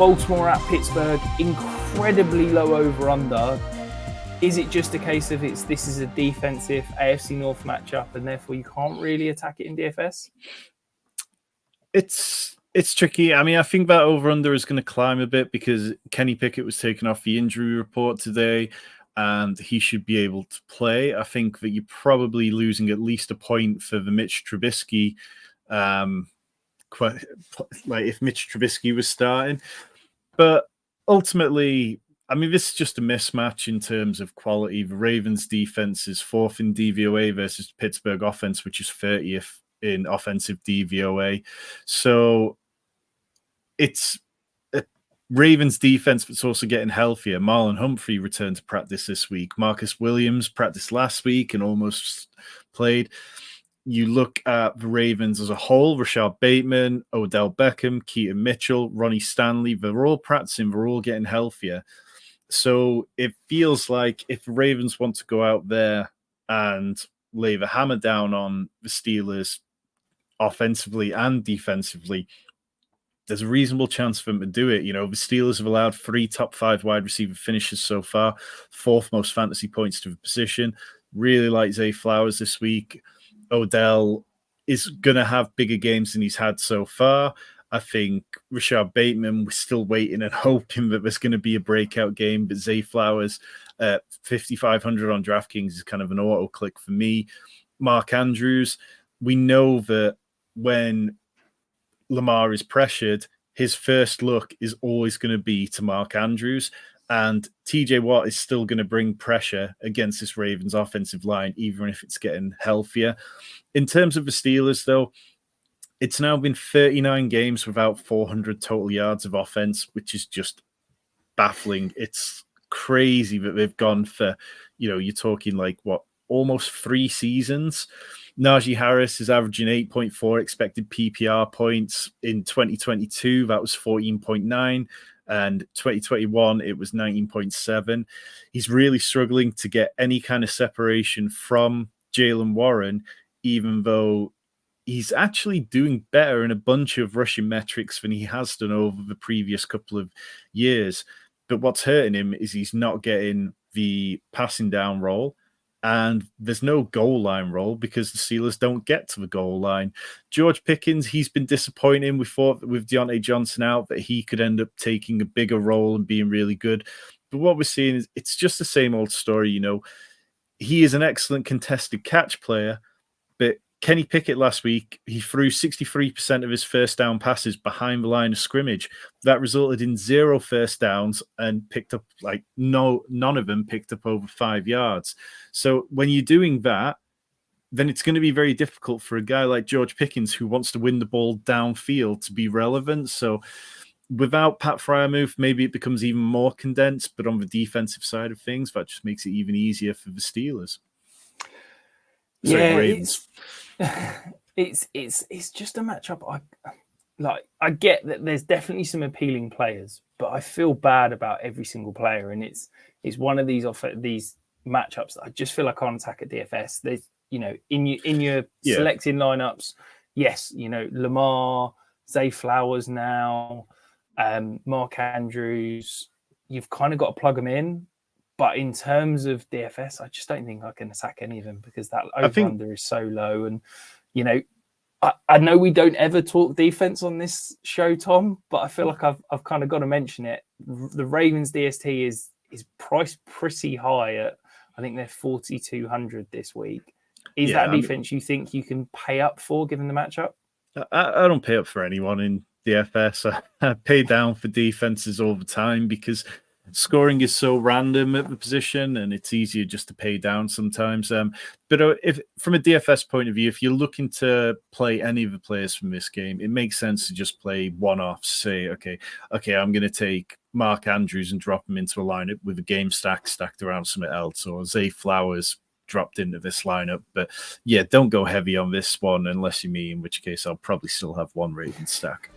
Baltimore at Pittsburgh, incredibly low over-under. Is it just a case of this is a defensive AFC North matchup and therefore you can't really attack it in DFS? It's tricky. I mean, I think that over-under is going to climb a bit because Kenny Pickett was taken off the injury report today and he should be able to play. I think that you're probably losing at least a point for the Mitch Trubisky. Like if Mitch Trubisky was starting. But ultimately, I mean, this is just a mismatch in terms of quality. The Ravens defense is 4th in DVOA versus Pittsburgh offense, which is 30th in offensive DVOA. So it's a Ravens defense that's also getting healthier. Marlon Humphrey returned to practice this week. Marcus Williams practiced last week and almost played. You look at the Ravens as a whole, Rashad Bateman, Odell Beckham, Keaton Mitchell, Ronnie Stanley, they're all practicing, they're all getting healthier. So it feels like if the Ravens want to go out there and lay the hammer down on the Steelers offensively and defensively, there's a reasonable chance for them to do it. You know, the Steelers have allowed 3 top 5 wide receiver finishes so far, 4th most fantasy points to the position. Really like Zay Flowers this week. Odell is going to have bigger games than he's had so far. I think Rashad Bateman, we're still waiting and hoping that there's going to be a breakout game, but Zay Flowers, 5,500 on DraftKings is kind of an auto click for me. Mark Andrews, we know that when Lamar is pressured, his first look is always going to be to Mark Andrews. And TJ Watt is still going to bring pressure against this Ravens offensive line, even if it's getting healthier. In terms of the Steelers, though, it's now been 39 games without 400 total yards of offense, which is just baffling. It's crazy that they've gone for, you're talking like, almost 3 seasons. Najee Harris is averaging 8.4 expected PPR points. In 2022, that was 14.9. And 2021, it was 19.7. He's really struggling to get any kind of separation from Jaylen Warren, even though he's actually doing better in a bunch of rushing metrics than he has done over the previous couple of years. But what's hurting him is he's not getting the passing down role. And there's no goal line role because the Steelers don't get to the goal line. George Pickens, he's been disappointing. We thought that with Deontay Johnson out that he could end up taking a bigger role and being really good. But what we're seeing is it's just the same old story. He is an excellent contested catch player, but Kenny Pickett last week, he threw 63% of his first down passes behind the line of scrimmage. That resulted in 0 first downs and picked up none of them picked up over 5 yards. So when you're doing that, then it's going to be very difficult for a guy like George Pickens who wants to win the ball downfield to be relevant. So without Pat Freiermuth, maybe it becomes even more condensed, but on the defensive side of things, that just makes it even easier for the Steelers. Ravens. It's just a matchup. I get that there's definitely some appealing players, but I feel bad about every single player, and it's one of these matchups that I just feel I can't attack at DFS. There's in your selecting lineups, yes, Lamar, Zay Flowers now, Mark Andrews, you've kind of got to plug them in. But in terms of DFS, I just don't think I can attack any of them because that over-under is so low. And, I know we don't ever talk defense on this show, Tom, but I feel like I've kind of got to mention it. The Ravens DST is priced pretty high at, I think they're 4,200 this week. Is that defense you think you can pay up for given the matchup? I don't pay up for anyone in DFS. I pay down for defenses all the time because scoring is so random at the position and it's easier just to pay down sometimes. But if from a DFS point of view, if you're looking to play any of the players from this game, it makes sense to just play one-offs. Say, okay, I'm going to take Mark Andrews and drop him into a lineup with a game stacked around something else, or Zay Flowers dropped into this lineup. But yeah, don't go heavy on this one unless you me, in which case I'll probably still have one Ravens stack.